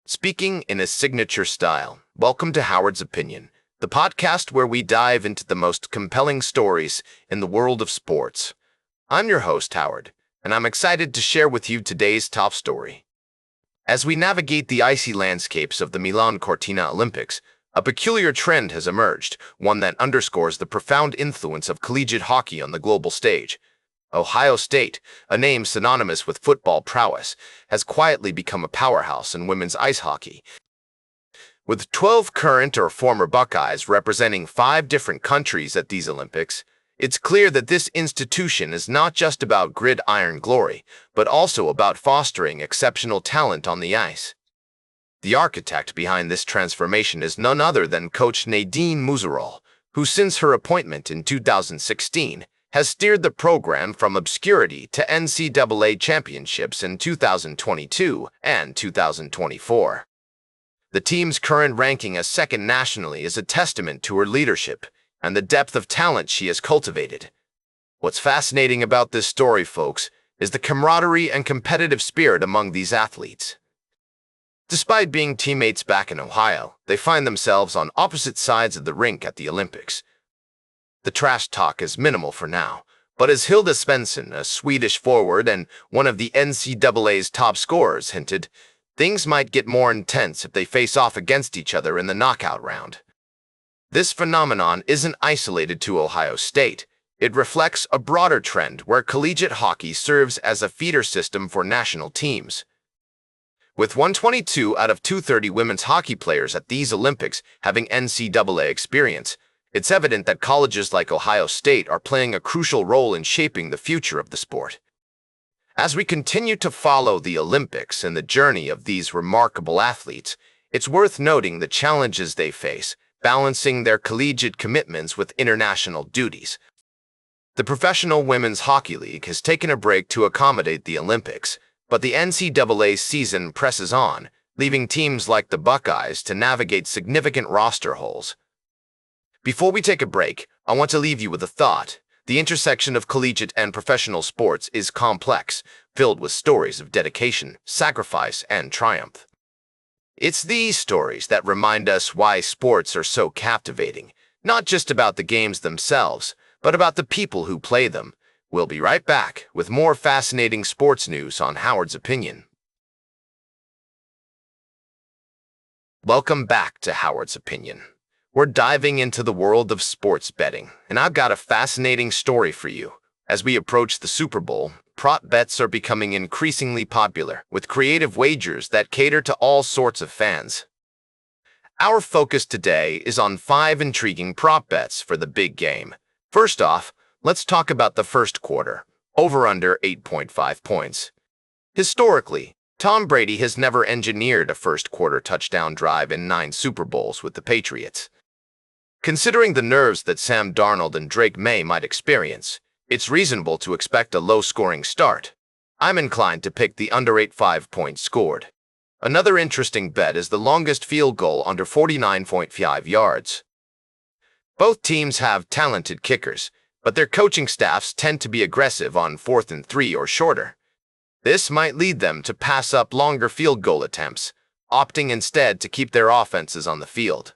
speaking in his signature style. Welcome to Howard's Opinion, the podcast where we dive into the most compelling stories in the world of sports. I'm your host, Howard, and I'm excited to share with you today's top story. As we navigate the icy landscapes of the Milan Cortina Olympics, a peculiar trend has emerged, one that underscores the profound influence of collegiate hockey on the global stage. Ohio State, a name synonymous with football prowess, has quietly become a powerhouse in women's ice hockey. With 12 current or former Buckeyes representing 5 different countries at these Olympics, it's clear that this institution is not just about gridiron glory, but also about fostering exceptional talent on the ice. The architect behind this transformation is none other than Coach Nadine Muzerall, who since her appointment in 2016 has steered the program from obscurity to NCAA championships in 2022 and 2024. The team's current ranking as second nationally is a testament to her leadership and the depth of talent she has cultivated. What's fascinating about this story, folks, is the camaraderie and competitive spirit among these athletes. Despite being teammates back in Ohio, they find themselves on opposite sides of the rink at the Olympics. The trash talk is minimal for now, but as Hilda Svensson, a Swedish forward and one of the NCAA's top scorers, hinted, things might get more intense if they face off against each other in the knockout round. This phenomenon isn't isolated to Ohio State. It reflects a broader trend where collegiate hockey serves as a feeder system for national teams. With 122 out of 230 women's hockey players at these Olympics having NCAA experience, it's evident that colleges like Ohio State are playing a crucial role in shaping the future of the sport. As we continue to follow the Olympics and the journey of these remarkable athletes, it's worth noting the challenges they face, balancing their collegiate commitments with international duties. The Professional Women's Hockey League has taken a break to accommodate the Olympics, but the NCAA season presses on, leaving teams like the Buckeyes to navigate significant roster holes. Before we take a break, I want to leave you with a thought. The intersection of collegiate and professional sports is complex, filled with stories of dedication, sacrifice, and triumph. It's these stories that remind us why sports are so captivating, not just about the games themselves, but about the people who play them. We'll be right back with more fascinating sports news on Howard's Opinion. Welcome back to Howard's Opinion. We're diving into the world of sports betting, and I've got a fascinating story for you. As we approach the Super Bowl, prop bets are becoming increasingly popular, with creative wagers that cater to all sorts of fans. Our focus today is on 5 intriguing prop bets for the big game. First off, let's talk about the first quarter, over/under 8.5 points. Historically, Tom Brady has never engineered a first-quarter touchdown drive in 9 Super Bowls with the Patriots. Considering the nerves that Sam Darnold and Drake May might experience, it's reasonable to expect a low-scoring start. I'm inclined to pick the under 8.5 points scored. Another interesting bet is the longest field goal under 49.5 yards. Both teams have talented kickers, but their coaching staffs tend to be aggressive on 4th and 3 or shorter. This might lead them to pass up longer field goal attempts, opting instead to keep their offenses on the field.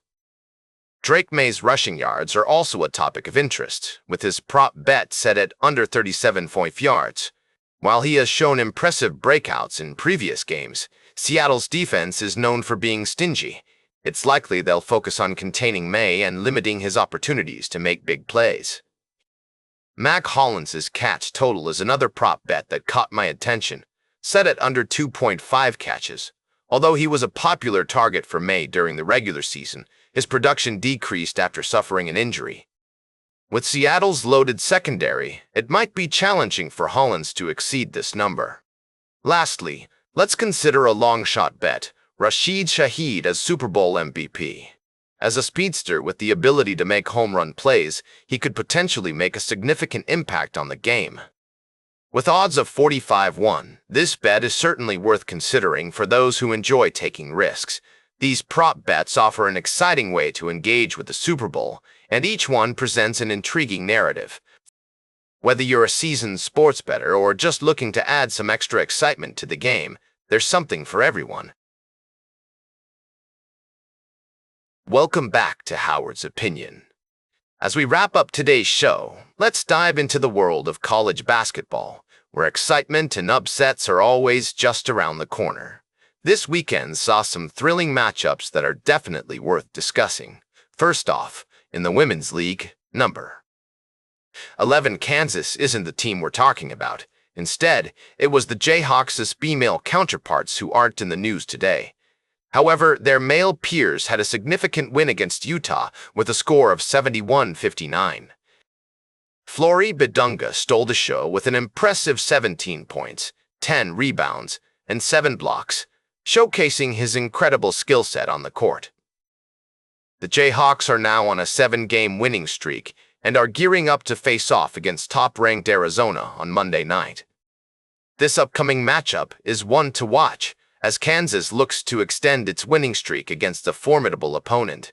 Drake May's rushing yards are also a topic of interest, with his prop bet set at under 37.5 yards. While he has shown impressive breakouts in previous games, Seattle's defense is known for being stingy. It's likely they'll focus on containing May and limiting his opportunities to make big plays. Mac Hollins's catch total is another prop bet that caught my attention, set at under 2.5 catches. Although he was a popular target for May during the regular season, his production decreased after suffering an injury. With Seattle's loaded secondary, it might be challenging for Hollins to exceed this number. Lastly, let's consider a long-shot bet, Rashid Shaheed as Super Bowl MVP. As a speedster with the ability to make home run plays, he could potentially make a significant impact on the game. With odds of 45-1, this bet is certainly worth considering for those who enjoy taking risks. These prop bets offer an exciting way to engage with the Super Bowl, and each one presents an intriguing narrative. Whether you're a seasoned sports bettor or just looking to add some extra excitement to the game, there's something for everyone. Welcome back to Howard's Opinion. As we wrap up today's show, let's dive into the world of college basketball, where excitement and upsets are always just around the corner. This weekend saw some thrilling matchups that are definitely worth discussing. First off, in the Women's League, number 11 Kansas isn't the team we're talking about. Instead, it was the Jayhawks' female counterparts who aren't in the news today. However, their male peers had a significant win against Utah with a score of 71-59. Flory Bidunga stole the show with an impressive 17 points, 10 rebounds, and 7 blocks, showcasing his incredible skill set on the court. The Jayhawks are now on a 7-game winning streak and are gearing up to face off against top-ranked Arizona on Monday night. This upcoming matchup is one to watch, as Kansas looks to extend its winning streak against a formidable opponent.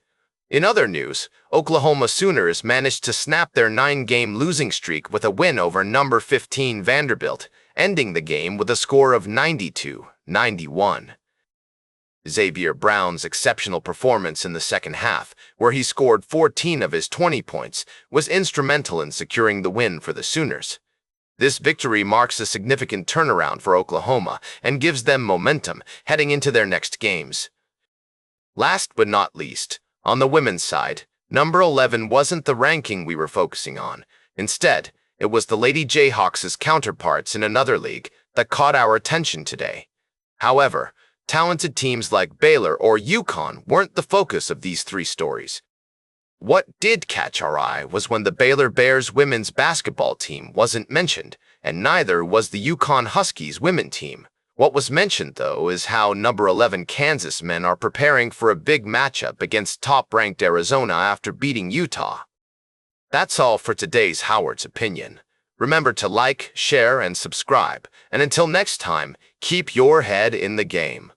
In other news, Oklahoma Sooners managed to snap their 9-game losing streak with a win over number 15 Vanderbilt, ending the game with a score of 92-91. Xavier Brown's exceptional performance in the second half, where he scored 14 of his 20 points, was instrumental in securing the win for the Sooners. This victory marks a significant turnaround for Oklahoma and gives them momentum heading into their next games. Last but not least, on the women's side, number 11 wasn't the ranking we were focusing on. Instead, it was the Lady Jayhawks' counterparts in another league that caught our attention today. However, talented teams like Baylor or UConn weren't the focus of these three stories. What did catch our eye was when the Baylor Bears women's basketball team wasn't mentioned, and neither was the UConn Huskies women team. What was mentioned, though, is how number 11 Kansas men are preparing for a big matchup against top-ranked Arizona after beating Utah. That's all for today's Howard's Opinion. Remember to like, share, and subscribe, and until next time, keep your head in the game.